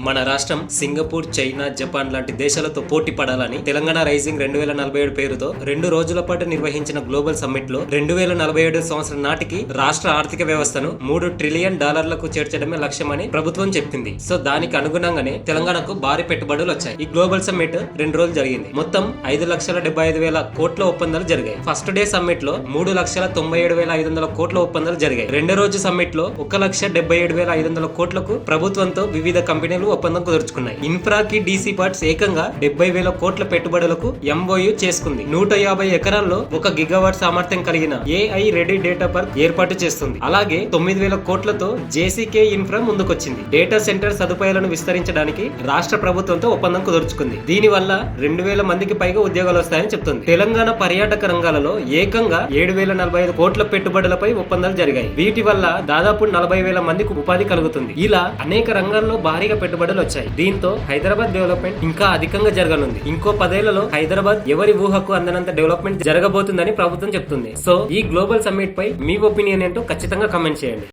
మన రాష్ట్రం Singapore, China, Japan లాంటి దేశాలతో పోటీ పడాలని తెలంగాణ రైజింగ్ 2047 పేరుతో 2 రోజుల పాటు నిర్వహించిన గ్లోబల్ సమ్మిట్ లో 2047 సంవత్సరం నాటికి రాష్ట్ర ఆర్థిక వ్యవస్థను $3 ట్రిలియన్ చేర్చడమే లక్ష్యమని ప్రభుత్వం చెప్పింది. సో దానికి అనుగుణంగానే తెలంగాణకు భారీ పెట్టుబడులు వచ్చాయి. ఈ గ్లోబల్ సమ్మిట్ 2 రోజులు జరిగింది. మొత్తం 5,75,000 కోట్ల ఒప్పందాలు జరిగాయి. ఫస్ట్ డే సమ్మిట్ లో 3,97,500 కోట్ల ఒప్పందాలు జరిగాయి. రెండో రోజు సమ్మిట్ లో 1,77,500 కోట్లకు ప్రభుత్వంతో వివిధ కంపెనీలు ఒప్పందం కుదుర్చుకున్నాయి. ఇన్ఫ్రాకి డీసీ పార్ట్స్ ఏకంగా 70,000 కోట్ల పెట్టుబడులకు ఎంఓయూ చేసుకుంది. 150 ఎకరాల్లో 1 గిగావాట్ సామర్థ్యం కలిగిన ఏఐ రెడీ డేటా పార్క్ ఏర్పాటు చేస్తుంది. అలాగే 9,000 కోట్లతో జేసీకే ఇన్ఫ్రా ముందుకొచ్చింది. డేటా సెంటర్ సదుపాయాలను విస్తరించడానికి రాష్ట్ర ప్రభుత్వంతో ఒప్పందం కుదుర్చుకుంది. దీనివల్ల 2,000 మందికి పైగా ఉద్యోగాలు వస్తాయని చెప్తుంది. తెలంగాణ పర్యాటక రంగాలలో ఏకంగా 7,045 కోట్ల పెట్టుబడులపై ఒప్పందాలు జరిగాయి. వీటి వల్ల దాదాపు 40,000 మందికి ఉపాధి కలుగుతుంది. ఇలా అనేక రంగాల్లో భారీగా పెట్టుబడులు వచ్చాయి. దీంతో హైదరాబాద్ డెవలప్మెంట్ ఇంకా అధికంగా జరగనుంది. ఇంకో 10 ఏళ్లలో హైదరాబాద్ ఎవరి ఊహకు అందనంత డెవలప్మెంట్ జరగబోతుందని ప్రభుత్వం చెప్తుంది. సో ఈ గ్లోబల్ సమ్మిట్ పై మీ ఒపీనియన్ ఏంటో ఖచ్చితంగా కామెంట్ చేయండి.